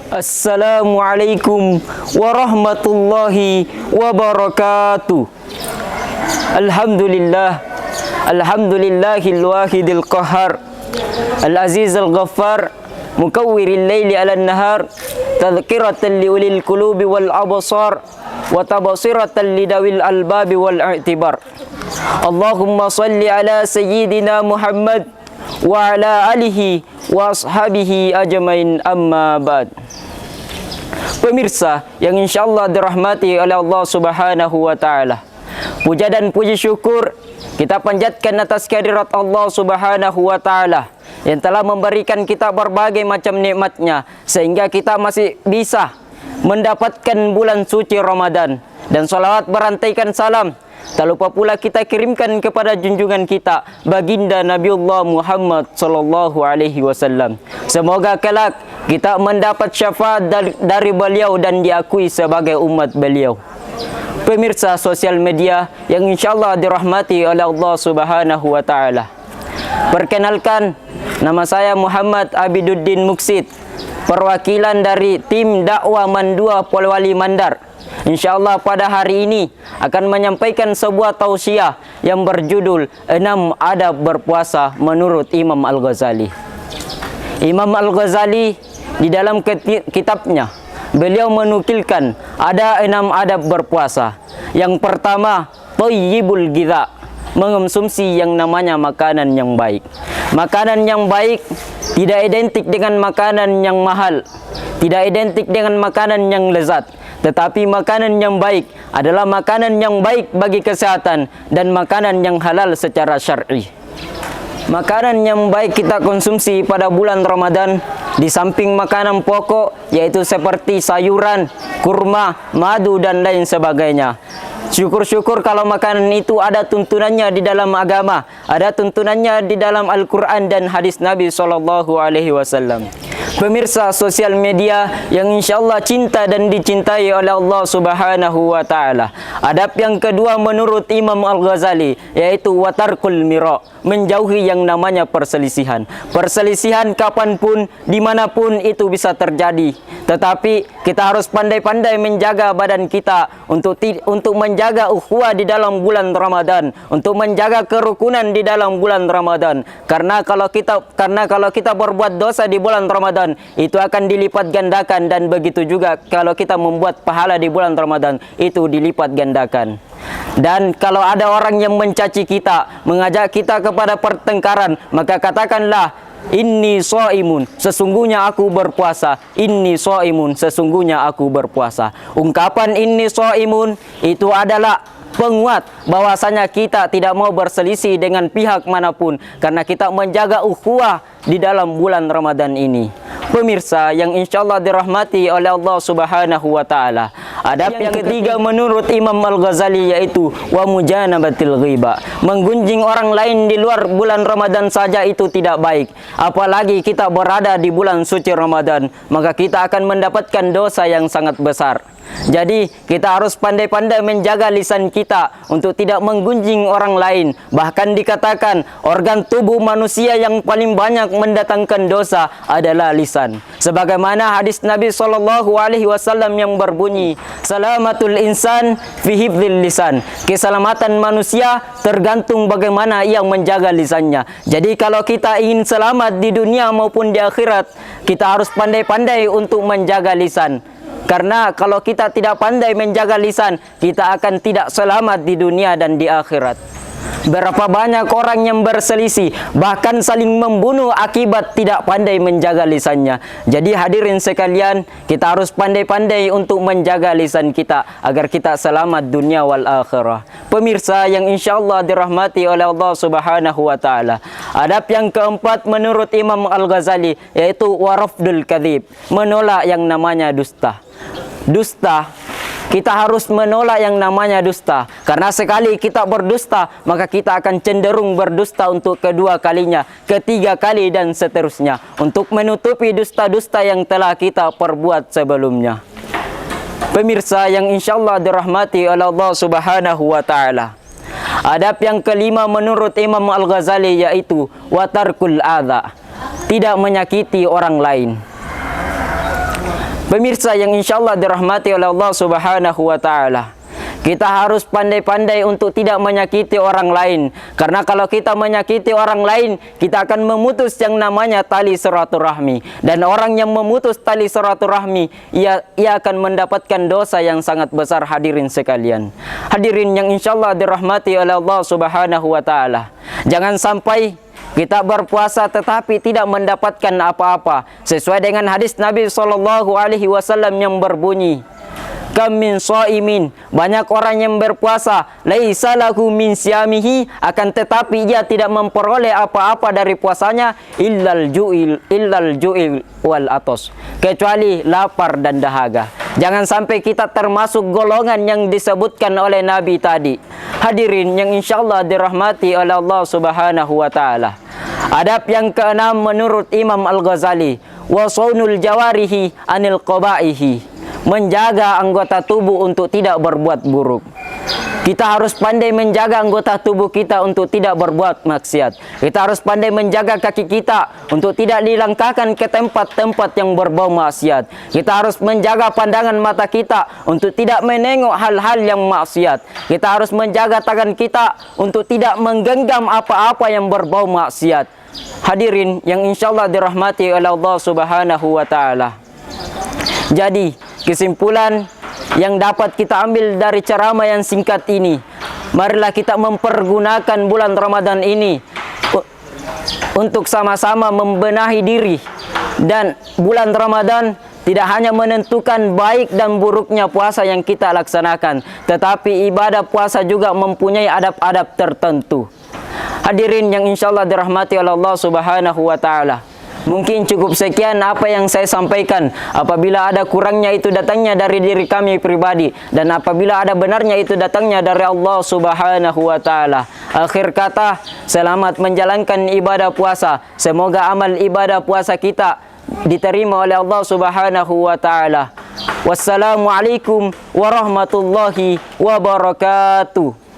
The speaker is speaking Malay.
Assalamualaikum warahmatullahi wabarakatuh. Alhamdulillah, alhamdulillahil wahidil qahhar, al-azizil ghaffar, mukawwiril laili 'alan nahar, tadhkiratan liulil qulubi wal absar, wa tabsiratan lidawil albabi wal i'tibar. Allahumma salli ala sayyidina Muhammad wa ala alihi wa ashabihi ajmain, amma ba'd. Pemirsa yang insyaallah dirahmati oleh Allah Subhanahu wa taala, puja dan puji syukur kita panjatkan atas kehadirat Allah Subhanahu wa taala yang telah memberikan kita berbagai macam nikmatnya sehingga kita masih bisa mendapatkan bulan suci Ramadan. Dan salawat berantaikan salam tak lupa pula kita kirimkan kepada junjungan kita baginda Nabiullah Muhammad sallallahu alaihi wasallam. Semoga kelak kita mendapat syafaat dari beliau dan diakui sebagai umat beliau. Pemirsa sosial media yang insyaallah dirahmati oleh Allah Subhanahu wa taala. Perkenalkan, nama saya Muhammad Abiduddin Muksid, perwakilan dari tim dakwah Mandua Polewali Mandar. InsyaAllah pada hari ini akan menyampaikan sebuah tausiah yang berjudul 6 adab berpuasa menurut Imam Al-Ghazali. Imam Al-Ghazali di dalam kitabnya beliau menukilkan ada 6 adab berpuasa. Yang pertama, thayyibul ghidha, mengonsumsi yang namanya makanan yang baik. Makanan yang baik tidak identik dengan makanan yang mahal, tidak identik dengan makanan yang lezat. Tetapi makanan yang baik adalah makanan yang baik bagi kesehatan dan makanan yang halal secara syar'i. Makanan yang baik kita konsumsi pada bulan Ramadan di samping makanan pokok yaitu seperti sayuran, kurma, madu dan lain sebagainya. Syukur-syukur kalau makanan itu ada tuntunannya di dalam agama, ada tuntunannya di dalam Al-Quran dan hadis Nabi SAW. Pemirsa sosial media yang insyaallah cinta dan dicintai oleh Allah Subhanahu wa taala. Adab yang kedua menurut Imam Al-Ghazali yaitu watarkul mira, menjauhi yang namanya perselisihan. Perselisihan kapanpun, dimanapun itu bisa terjadi. Tetapi kita harus pandai-pandai menjaga badan kita untuk menjaga ukhuwah di dalam bulan Ramadan, untuk menjaga kerukunan di dalam bulan Ramadan. Karena kalau kita berbuat dosa di bulan Ramadan, itu akan dilipat gandakan, dan begitu juga kalau kita membuat pahala di bulan Ramadan, itu dilipat gandakan. Dan kalau ada orang yang mencaci kita, mengajak kita kepada pertengkaran, maka katakanlah, inni shaimun, sesungguhnya aku berpuasa. Inni shaimun, sesungguhnya aku berpuasa. Ungkapan inni shaimun itu adalah penguat bahwasanya kita tidak mau berselisih dengan pihak manapun karena kita menjaga ukhuwah di dalam bulan Ramadan ini. Pemirsa yang insyaallah dirahmati oleh Allah Subhanahu wa taala. Adab yang ketiga menurut Imam Al-Ghazali yaitu wa mujanabatil ghiba, menggunjing orang lain di luar bulan Ramadan saja itu tidak baik. Apalagi kita berada di bulan suci Ramadan, maka kita akan mendapatkan dosa yang sangat besar. Jadi kita harus pandai-pandai menjaga lisan kita untuk tidak menggunjing orang lain. Bahkan dikatakan organ tubuh manusia yang paling banyak mendatangkan dosa adalah lisan. Sebagaimana hadis Nabi SAW yang berbunyi, salamatul insan fi hifdzil lisan, keselamatan manusia tergantung bagaimana ia menjaga lisannya. Jadi kalau kita ingin selamat di dunia maupun di akhirat, kita harus pandai-pandai untuk menjaga lisan. Karena kalau kita tidak pandai menjaga lisan, kita akan tidak selamat di dunia dan di akhirat. Berapa banyak orang yang berselisih, bahkan saling membunuh akibat tidak pandai menjaga lisannya. Jadi hadirin sekalian, kita harus pandai-pandai untuk menjaga lisan kita agar kita selamat dunia wal akhirah. Pemirsa yang insyaallah dirahmati oleh Allah Subhanahu wa taala. Adab yang keempat menurut Imam Al-Ghazali yaitu warafdul kadzib, menolak yang namanya dusta. Dusta, kita harus menolak yang namanya dusta. Karena sekali kita berdusta, maka kita akan cenderung berdusta untuk kedua kalinya, ketiga kali dan seterusnya, untuk menutupi dusta-dusta yang telah kita perbuat sebelumnya. Pemirsa yang insyaallah dirahmati oleh Allah Subhanahu wa taala. Adab yang kelima menurut Imam Al-Ghazali yaitu watarkul adza, tidak menyakiti orang lain. Pemirsa yang insyaallah dirahmati oleh Allah Subhanahu wa taala, kita harus pandai-pandai untuk tidak menyakiti orang lain. Karena kalau kita menyakiti orang lain, kita akan memutus yang namanya tali silaturahmi. Dan orang yang memutus tali silaturahmi, ia akan mendapatkan dosa yang sangat besar, hadirin sekalian. Hadirin yang insyaallah dirahmati oleh Allah Subhanahu wa taala. Jangan sampai kita berpuasa tetapi tidak mendapatkan apa-apa. Sesuai dengan hadis Nabi SAW yang berbunyi, kam min shaimin, banyak orang yang berpuasa, laisa lahu min siyamihi, akan tetapi ia tidak memperoleh apa-apa dari puasanya, illal ju'il wal atos, kecuali lapar dan dahaga. Jangan sampai kita termasuk golongan yang disebutkan oleh Nabi tadi. Hadirin yang insyaallah dirahmati oleh Allah Subhanahu wa taala. Adab yang keenam menurut Imam Al-Ghazali, wa saunul jawarihi anil qabaihi, menjaga anggota tubuh untuk tidak berbuat buruk. Kita harus pandai menjaga anggota tubuh kita untuk tidak berbuat maksiat. Kita harus pandai menjaga kaki kita untuk tidak dilangkahkan ke tempat-tempat yang berbau maksiat. Kita harus menjaga pandangan mata kita untuk tidak menengok hal-hal yang maksiat. Kita harus menjaga tangan kita untuk tidak menggenggam apa-apa yang berbau maksiat. Hadirin yang insyaallah dirahmati oleh Allah Subhanahu wa taala. Jadi, kesimpulan yang dapat kita ambil dari ceramah yang singkat ini, marilah kita mempergunakan bulan Ramadan ini untuk sama-sama membenahi diri. Dan bulan Ramadan tidak hanya menentukan baik dan buruknya puasa yang kita laksanakan, tetapi ibadah puasa juga mempunyai adab-adab tertentu. Hadirin yang insyaallah dirahmati oleh Allah Subhanahu wa taala. Mungkin cukup sekian apa yang saya sampaikan. Apabila ada kurangnya itu datangnya dari diri kami pribadi, dan apabila ada benarnya itu datangnya dari Allah Subhanahu wa taala. Akhir kata, selamat menjalankan ibadah puasa. Semoga amal ibadah puasa kita diterima oleh Allah Subhanahu wa taala. Wassalamualaikum warahmatullahi wabarakatuh.